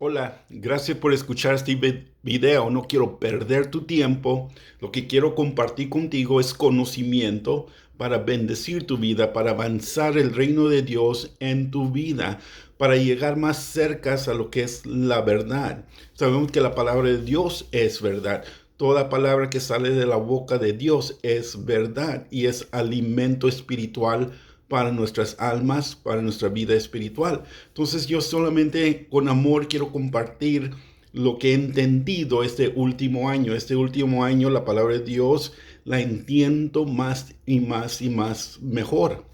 Hola, gracias por escuchar este video. No quiero perder tu tiempo. Lo que quiero compartir contigo es conocimiento para bendecir tu vida, para avanzar el reino de Dios en tu vida, para llegar más cerca a lo que es la verdad. Sabemos que la palabra de Dios es verdad. Toda palabra que sale de la boca de Dios es verdad y es alimento espiritual para nuestras almas, para nuestra vida espiritual. Entonces yo solamente con amor quiero compartir lo que he entendido este último año. Este último año la palabra de Dios la entiendo más y más y más mejor.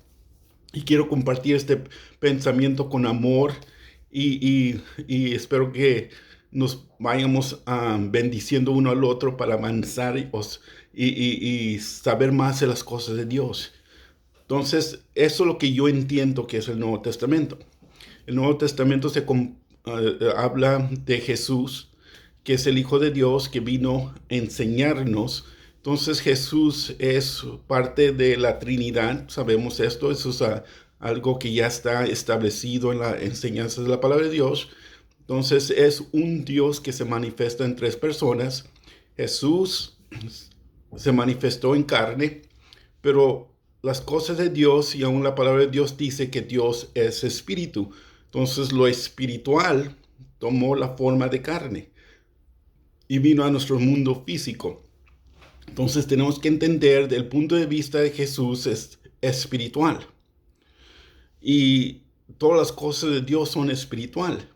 Y quiero compartir este pensamiento con amor y espero que nos vayamos bendiciendo uno al otro para avanzar y saber más de las cosas de Dios. Entonces, eso es lo que yo entiendo que es el Nuevo Testamento. El Nuevo Testamento habla de Jesús, que es el Hijo de Dios, que vino a enseñarnos. Entonces, Jesús es parte de la Trinidad, sabemos esto, eso es algo que ya está establecido en la enseñanza de la palabra de Dios. Entonces, es un Dios que se manifiesta en tres personas. Jesús se manifestó en carne, pero las cosas de Dios y aún la palabra de Dios dice que Dios es espíritu. Entonces lo espiritual tomó la forma de carne y vino a nuestro mundo físico. Entonces tenemos que entender del punto de vista de Jesús es espiritual. Y todas las cosas de Dios son espiritual.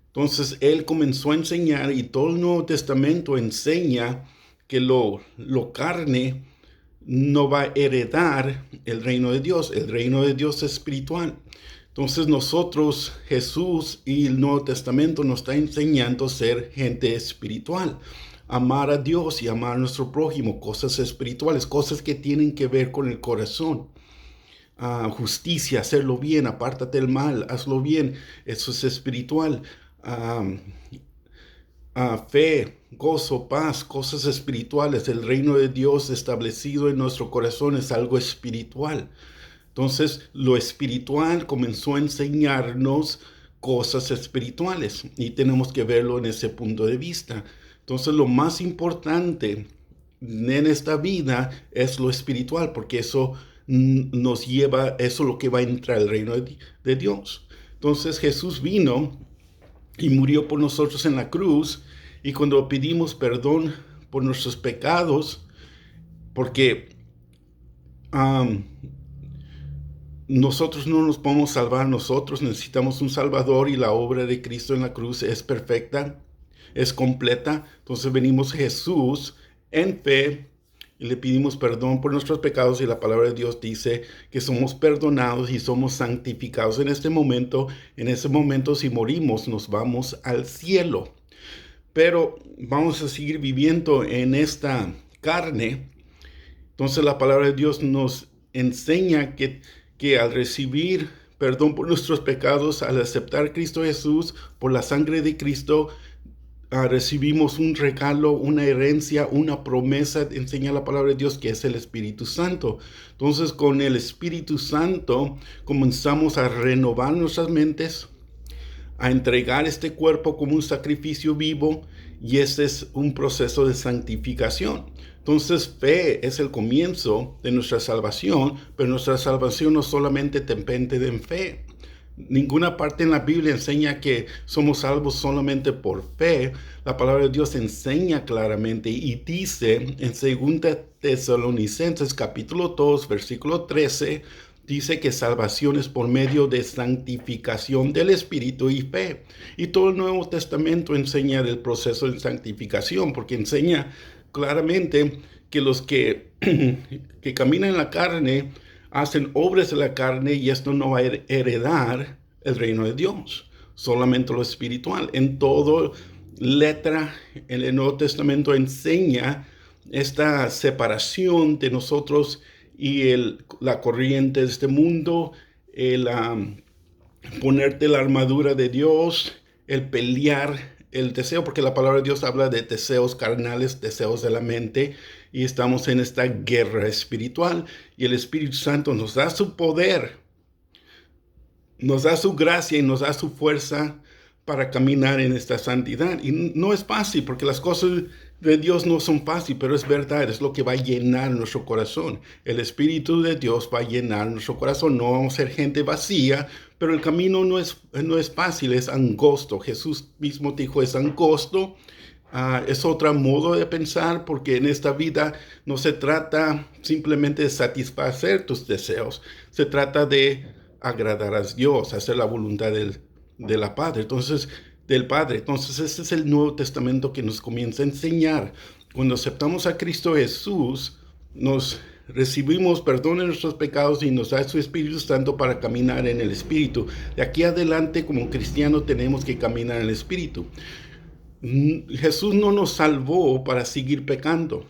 Entonces Él comenzó a enseñar y todo el Nuevo Testamento enseña que lo carne no va a heredar el reino de Dios. El reino de Dios es espiritual. Entonces nosotros, Jesús y el Nuevo Testamento nos está enseñando a ser gente espiritual. Amar a Dios y amar a nuestro prójimo, cosas espirituales, cosas que tienen que ver con el corazón. Justicia, hacerlo bien, apártate del mal, hazlo bien, eso es espiritual. Uh, Fe, gozo, paz, cosas espirituales. El reino de Dios establecido en nuestro corazón es algo espiritual. Entonces, lo espiritual comenzó a enseñarnos cosas espirituales y tenemos que verlo en ese punto de vista. Entonces, lo más importante en esta vida es lo espiritual, porque eso nos lleva, eso es lo que va a entrar al reino de Dios. Entonces, Jesús vino y murió por nosotros en la cruz, y cuando pedimos perdón por nuestros pecados, porque nosotros no nos podemos salvar, nosotros necesitamos un Salvador y la obra de Cristo en la cruz es perfecta, es completa. Entonces venimos a Jesús en fe y le pedimos perdón por nuestros pecados y la palabra de Dios dice que somos perdonados y somos santificados en este momento. En ese momento, si morimos, nos vamos al cielo. Pero vamos a seguir viviendo en esta carne. Entonces la palabra de Dios nos enseña que al recibir perdón por nuestros pecados, al aceptar a Cristo Jesús por la sangre de Cristo, recibimos un regalo, una herencia, una promesa, enseña la palabra de Dios, que es el Espíritu Santo. Entonces con el Espíritu Santo comenzamos a renovar nuestras mentes, a entregar este cuerpo como un sacrificio vivo, y este es un proceso de santificación. Entonces, fe es el comienzo de nuestra salvación, pero nuestra salvación no solamente depende en fe. Ninguna parte en la Biblia enseña que somos salvos solamente por fe. La palabra de Dios enseña claramente y dice en 2 Tesalonicenses capítulo 2, versículo 13, dice que salvación es por medio de santificación del Espíritu y fe. Y todo el Nuevo Testamento enseña del proceso de santificación, porque enseña claramente que los que caminan en la carne hacen obras de la carne, y esto no va a heredar el reino de Dios, solamente lo espiritual. En todo letra en el Nuevo Testamento enseña esta separación de nosotros y la corriente de este mundo, el ponerte la armadura de Dios, el pelear el deseo, porque la palabra de Dios habla de deseos carnales, deseos de la mente, y estamos en esta guerra espiritual, y el Espíritu Santo nos da su poder, nos da su gracia y nos da su fuerza para caminar en esta santidad. Y no es fácil, porque las cosas de Dios no son fáciles, pero es verdad, es lo que va a llenar nuestro corazón. El Espíritu de Dios va a llenar nuestro corazón. No vamos a ser gente vacía, pero el camino no es fácil, es angosto. Jesús mismo dijo, es angosto. Es otro modo de pensar, porque en esta vida no se trata simplemente de satisfacer tus deseos, se trata de agradar a Dios, hacer la voluntad de la Padre. Del Padre. Entonces, este es el Nuevo Testamento que nos comienza a enseñar. Cuando aceptamos a Cristo Jesús, nos recibimos perdón de nuestros pecados y nos da su Espíritu Santo para caminar en el Espíritu. De aquí adelante, como cristianos, tenemos que caminar en el Espíritu. Jesús no nos salvó para seguir pecando,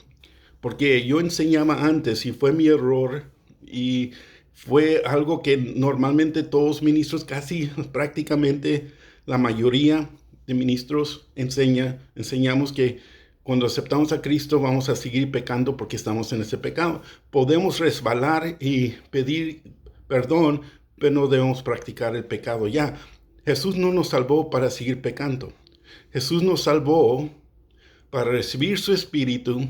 porque yo enseñaba antes y fue mi error, y fue algo que normalmente todos ministros, casi prácticamente la mayoría de ministros enseñamos que cuando aceptamos a Cristo vamos a seguir pecando porque estamos en ese pecado. Podemos resbalar y pedir perdón, pero no debemos practicar el pecado ya. Jesús no nos salvó para seguir pecando. Jesús nos salvó para recibir su Espíritu,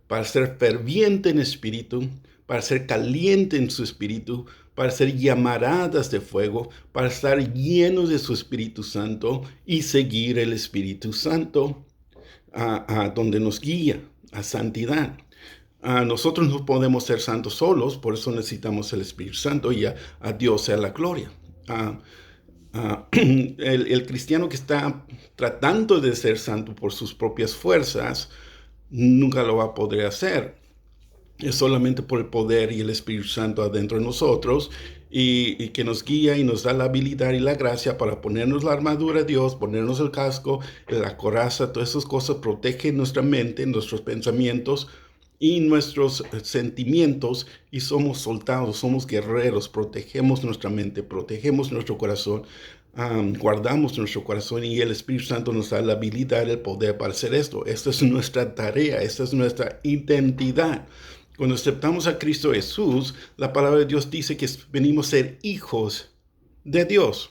para ser ferviente en espíritu, para ser caliente en su Espíritu, para ser llamaradas de fuego, para estar llenos de su Espíritu Santo y seguir el Espíritu Santo a donde nos guía, a santidad. Nosotros no podemos ser santos solos, por eso necesitamos el Espíritu Santo, y a Dios sea la gloria. El cristiano que está tratando de ser santo por sus propias fuerzas nunca lo va a poder hacer. Es solamente por el poder y el Espíritu Santo adentro de nosotros, y que nos guía y nos da la habilidad y la gracia para ponernos la armadura de Dios, ponernos el casco, la coraza. Todas esas cosas protegen nuestra mente, nuestros pensamientos y nuestros sentimientos, y somos soldados, somos guerreros, protegemos nuestra mente, protegemos nuestro corazón, guardamos nuestro corazón, y el Espíritu Santo nos da la habilidad, el poder para hacer esto. Esta es nuestra tarea, esta es nuestra identidad. Cuando aceptamos a Cristo Jesús, la palabra de Dios dice que venimos a ser hijos de Dios.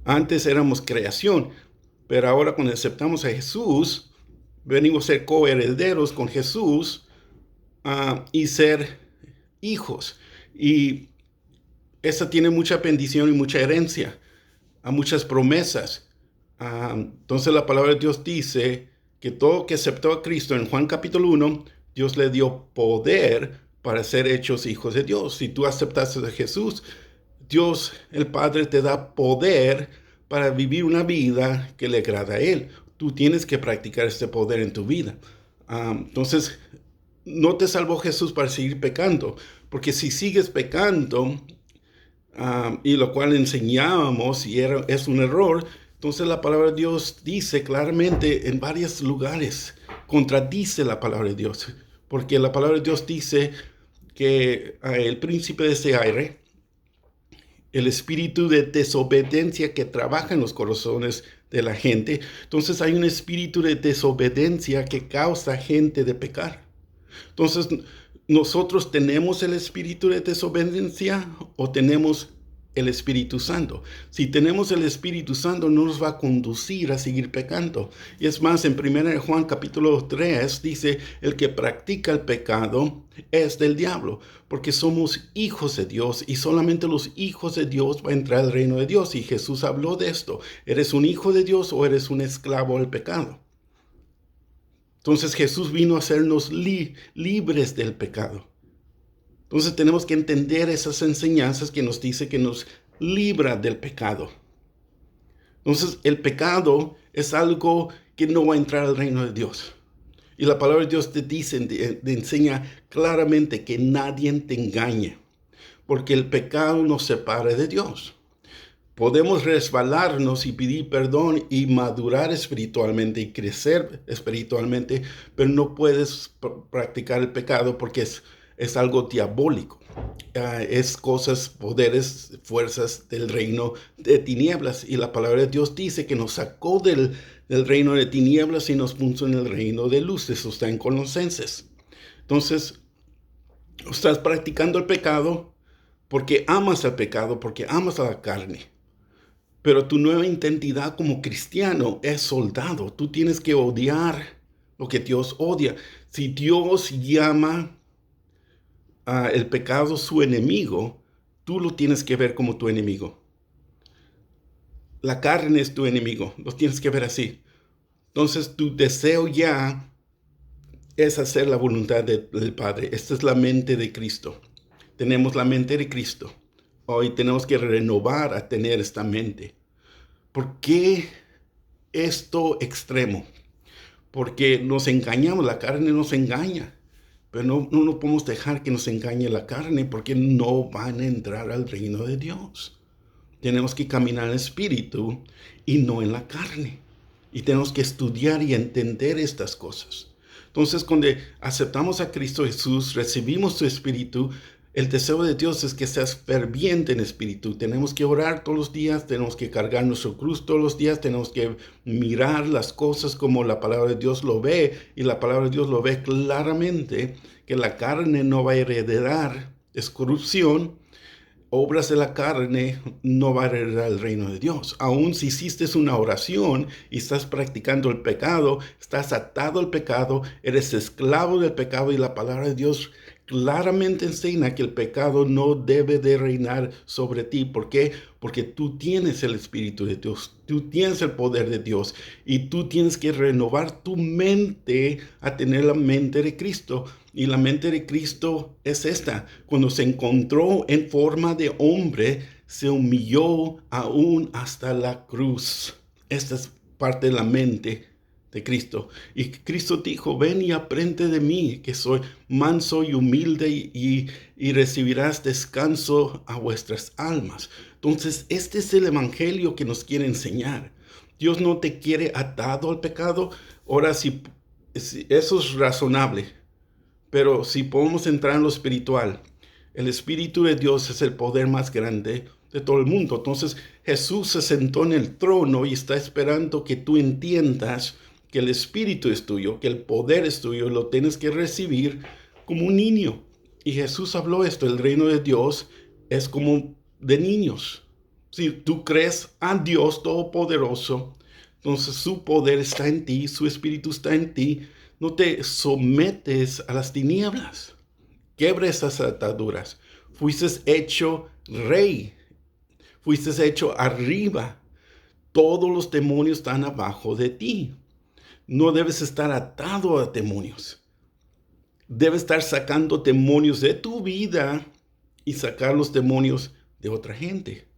Antes éramos creación, pero ahora cuando aceptamos a Jesús, venimos a ser coherederos con Jesús, y ser hijos. Y esa tiene mucha bendición y mucha herencia, a muchas promesas. Entonces la palabra de Dios dice que todo que aceptó a Cristo en Juan capítulo 1, Dios le dio poder para ser hechos hijos de Dios. Si tú aceptaste a Jesús, Dios el Padre te da poder para vivir una vida que le agrada a Él. Tú tienes que practicar este poder en tu vida. Entonces, no te salvó Jesús para seguir pecando, porque si sigues pecando, y lo cual enseñábamos y es un error, entonces la palabra de Dios dice claramente en varios lugares, contradice la palabra de Dios, porque la palabra de Dios dice que el príncipe de este aire, el espíritu de desobediencia que trabaja en los corazones de la gente, entonces hay un espíritu de desobediencia que causa gente de pecar. Entonces, ¿nosotros tenemos el espíritu de desobediencia o tenemos el Espíritu Santo? Si tenemos el Espíritu Santo, no nos va a conducir a seguir pecando. Y es más, en 1 Juan capítulo 3 dice, el que practica el pecado es del diablo, porque somos hijos de Dios, y solamente los hijos de Dios van a entrar al reino de Dios. Y Jesús habló de esto. ¿Eres un hijo de Dios o eres un esclavo del pecado? Entonces Jesús vino a hacernos libres del pecado. Entonces tenemos que entender esas enseñanzas que nos dice que nos libra del pecado. Entonces el pecado es algo que no va a entrar al reino de Dios. Y la palabra de Dios te dice, te enseña claramente que nadie te engañe, porque el pecado nos separa de Dios. Podemos resbalarnos y pedir perdón y madurar espiritualmente y crecer espiritualmente, pero no puedes practicar el pecado porque es algo diabólico. Es cosas, poderes, fuerzas del reino de tinieblas. Y la palabra de Dios dice que nos sacó del reino de tinieblas y nos puso en el reino de luz. Eso está en Colosenses. Entonces, estás practicando el pecado porque amas al pecado, porque amas a la carne. Pero tu nueva identidad como cristiano es soldado. Tú tienes que odiar lo que Dios odia. Si Dios llama a el pecado su enemigo, tú lo tienes que ver como tu enemigo. La carne es tu enemigo, lo tienes que ver así. Entonces tu deseo ya es hacer la voluntad del Padre. Esta es la mente de Cristo. Tenemos la mente de Cristo. Hoy tenemos que renovar a tener esta mente. ¿Por qué esto extremo? Porque nos engañamos, la carne nos engaña. Pero no podemos dejar que nos engañe la carne porque no van a entrar al reino de Dios. Tenemos que caminar en el espíritu y no en la carne. Y tenemos que estudiar y entender estas cosas. Entonces, cuando aceptamos a Cristo Jesús, recibimos su espíritu, el deseo de Dios es que seas ferviente en espíritu. Tenemos que orar todos los días, tenemos que cargar nuestro cruz todos los días, tenemos que mirar las cosas como la palabra de Dios lo ve, y la palabra de Dios lo ve claramente, que la carne no va a heredar, es corrupción. Obras de la carne no va a heredar el reino de Dios. Aún si hiciste una oración y estás practicando el pecado, estás atado al pecado, eres esclavo del pecado, y la palabra de Dios claramente enseña que el pecado no debe de reinar sobre ti. ¿Por qué? Porque tú tienes el Espíritu de Dios, tú tienes el poder de Dios, y tú tienes que renovar tu mente a tener la mente de Cristo. Y la mente de Cristo es esta: cuando se encontró en forma de hombre, se humilló aún hasta la cruz. Esta es parte de la mente de Cristo. Y Cristo dijo: ven y aprende de mí, que soy manso y humilde, y recibirás descanso a vuestras almas. Entonces, este es el evangelio que nos quiere enseñar. Dios no te quiere atado al pecado. Ahora, si eso es razonable, pero si podemos entrar en lo espiritual, el Espíritu de Dios es el poder más grande de todo el mundo. Entonces Jesús se sentó en el trono y está esperando que tú entiendas que el Espíritu es tuyo, que el poder es tuyo, y lo tienes que recibir como un niño. Y Jesús habló esto: el reino de Dios es como de niños. Si tú crees a Dios Todopoderoso, entonces su poder está en ti, su Espíritu está en ti. No te sometes a las tinieblas. Quebra esas ataduras. Fuiste hecho rey. Fuiste hecho arriba. Todos los demonios están abajo de ti. No debes estar atado a demonios. Debes estar sacando demonios de tu vida y sacar los demonios de otra gente.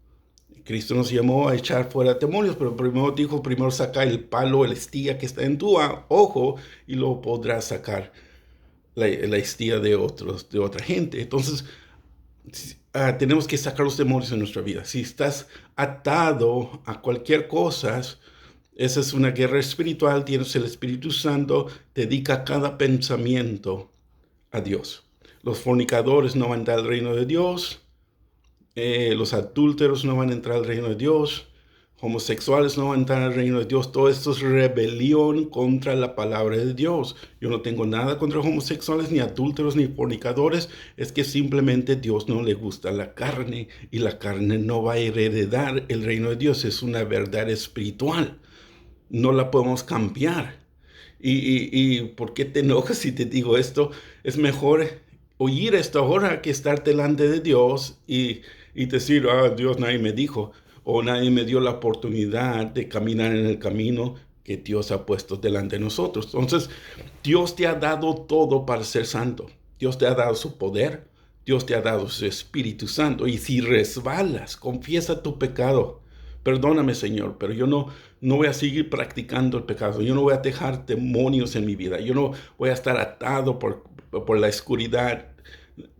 Cristo nos llamó a echar fuera demonios, pero primero dijo: primero saca el palo, la estilla que está en tu ojo, y luego podrás sacar la estilla de otra gente. Entonces, tenemos que sacar los demonios en nuestra vida. Si estás atado a cualquier cosa, esa es una guerra espiritual. Tienes el Espíritu Santo, dedica cada pensamiento a Dios. Los fornicadores no van a entrar al reino de Dios. Los adúlteros no van a entrar al reino de Dios. Homosexuales no van a entrar al reino de Dios. Todo esto es rebelión contra la palabra de Dios. Yo no tengo nada contra homosexuales, ni adúlteros, ni fornicadores. Es que simplemente Dios no le gusta la carne, y la carne no va a heredar el reino de Dios. Es una verdad espiritual. No la podemos cambiar. ¿Y por qué te enojas si te digo esto? Es mejor oír esto ahora que estar delante de Dios y decir: Dios, nadie me dijo, o nadie me dio la oportunidad de caminar en el camino que Dios ha puesto delante de nosotros. Entonces, Dios te ha dado todo para ser santo. Dios te ha dado su poder, Dios te ha dado su Espíritu Santo. Y si resbalas, confiesa tu pecado. Perdóname, Señor, pero yo no voy a seguir practicando el pecado. Yo no voy a dejar demonios en mi vida. Yo no voy a estar atado por la oscuridad,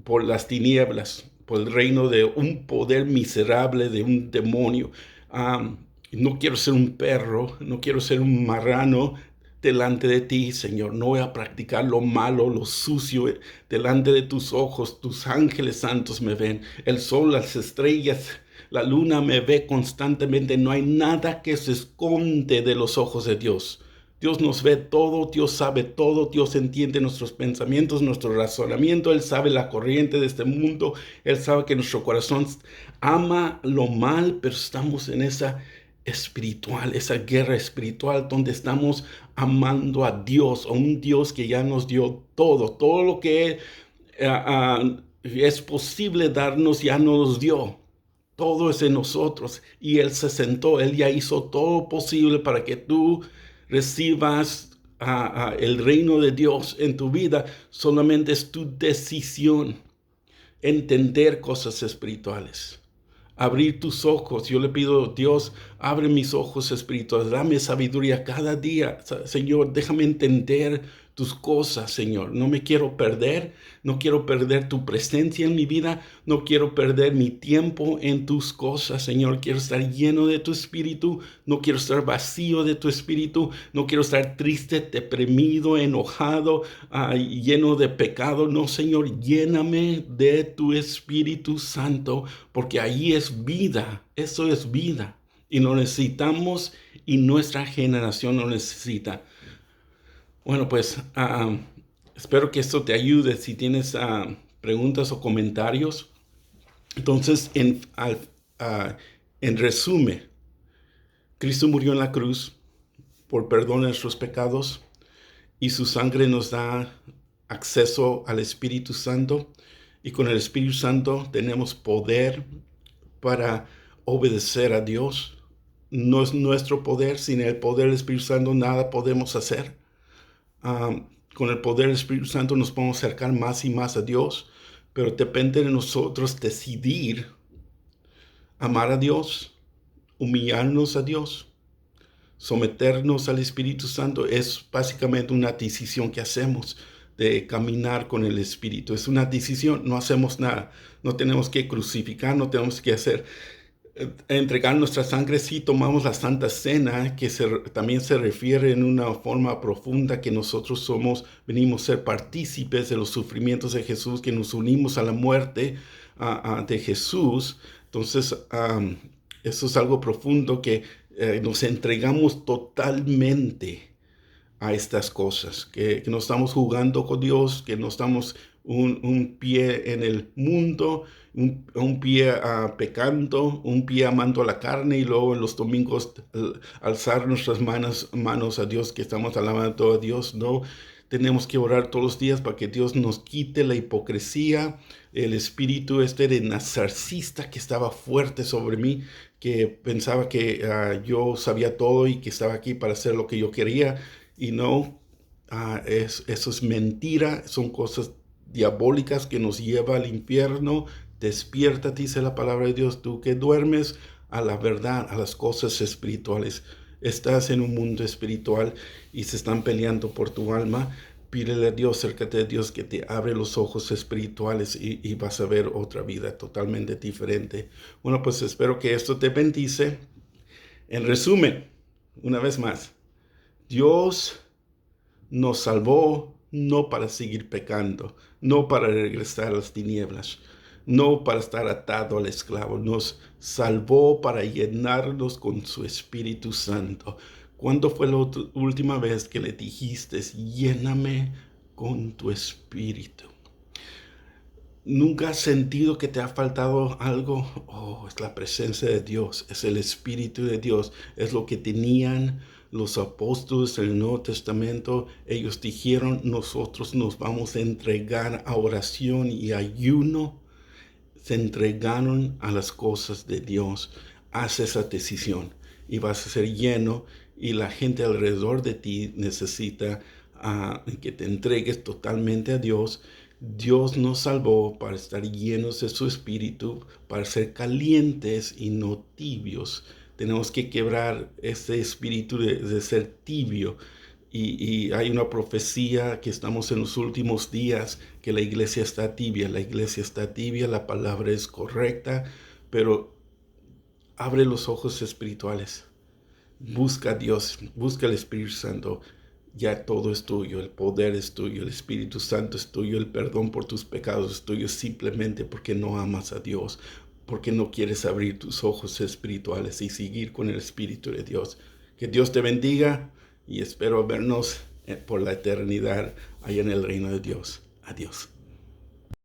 por las tinieblas, por el reino de un poder miserable, de un demonio. No quiero ser un perro, no quiero ser un marrano delante de ti, Señor. No voy a practicar lo malo, lo sucio delante de tus ojos. Tus ángeles santos me ven. El sol, las estrellas, la luna me ve constantemente. No hay nada que se esconde de los ojos de Dios. Dios nos ve todo, Dios sabe todo, Dios entiende nuestros pensamientos, nuestro razonamiento, Él sabe la corriente de este mundo, Él sabe que nuestro corazón ama lo mal, pero estamos en esa espiritual, esa guerra espiritual donde estamos amando a Dios, a un Dios que ya nos dio todo lo que es posible darnos, ya nos dio. Todo es en nosotros y Él se sentó, Él ya hizo todo posible para que tú recibas el reino de Dios en tu vida. Solamente es tu decisión entender cosas espirituales. Abrir tus ojos. Yo le pido, Dios, abre mis ojos espirituales, dame sabiduría cada día. Señor, déjame entender tus cosas, Señor. No me quiero perder, no quiero perder tu presencia en mi vida, no quiero perder mi tiempo en tus cosas, Señor. Quiero estar lleno de tu espíritu, no quiero estar vacío de tu espíritu, no quiero estar triste, deprimido, enojado, lleno de pecado. No, Señor, lléname de tu Espíritu Santo, porque ahí es vida, eso es vida. Y lo necesitamos y nuestra generación lo necesita. Bueno, pues espero que esto te ayude. Si tienes preguntas o comentarios, entonces en resumen, Cristo murió en la cruz por perdón de nuestros pecados y su sangre nos da acceso al Espíritu Santo, y con el Espíritu Santo tenemos poder para obedecer a Dios. No es nuestro poder, sin el poder del Espíritu Santo nada podemos hacer. Con el poder del Espíritu Santo nos podemos acercar más y más a Dios, pero depende de nosotros decidir amar a Dios, humillarnos a Dios, someternos al Espíritu Santo. Es básicamente una decisión que hacemos de caminar con el Espíritu. Es una decisión, no hacemos nada, no tenemos que crucificar, no tenemos que entregar nuestra sangre. Sí tomamos la Santa Cena, que también se refiere en una forma profunda que nosotros venimos a ser partícipes de los sufrimientos de Jesús, que nos unimos a la muerte de Jesús. Entonces, eso es algo profundo, que nos entregamos totalmente a estas cosas, que no estamos jugando con Dios, que no estamos un pie en el mundo, un pie pecando, un pie amando la carne, y luego en los domingos alzar nuestras manos a Dios, que estamos alabando a Dios. No, tenemos que orar todos los días para que Dios nos quite la hipocresía, el espíritu de narcisista que estaba fuerte sobre mí, que pensaba que yo sabía todo y que estaba aquí para hacer lo que yo quería. Y no, eso es mentira, son cosas diabólicas que nos lleva al infierno. Despierta, dice la palabra de Dios, tú que duermes, a la verdad, a las cosas espirituales. Estás en un mundo espiritual y se están peleando por tu alma. Pídele a Dios, acércate a Dios, que te abre los ojos espirituales y vas a ver otra vida totalmente diferente. Bueno, pues espero que esto te bendice. En resumen, una vez más, Dios nos salvó no para seguir pecando, no para regresar a las tinieblas, no para estar atado al esclavo. Nos salvó para llenarnos con su Espíritu Santo. ¿Cuándo fue la última vez que le dijiste, lléname con tu Espíritu? ¿Nunca has sentido que te ha faltado algo? Oh, es la presencia de Dios, es el Espíritu de Dios, es lo que tenían los apóstoles en el Nuevo Testamento. Ellos dijeron, nosotros nos vamos a entregar a oración y ayuno. Se entregaron a las cosas de Dios. Haz esa decisión y vas a ser lleno, y la gente alrededor de ti necesita que te entregues totalmente a Dios. Dios nos salvó para estar llenos de su Espíritu, para ser calientes y no tibios. Tenemos que quebrar ese espíritu de ser tibio. Y hay una profecía que estamos en los últimos días, que la iglesia está tibia. La iglesia está tibia, la palabra es correcta, pero abre los ojos espirituales. Busca a Dios, busca el Espíritu Santo. Ya todo es tuyo, el poder es tuyo, el Espíritu Santo es tuyo, el perdón por tus pecados es tuyo, simplemente porque no amas a Dios, porque no quieres abrir tus ojos espirituales y seguir con el Espíritu de Dios. Que Dios te bendiga y espero vernos por la eternidad allá en el reino de Dios. Adiós.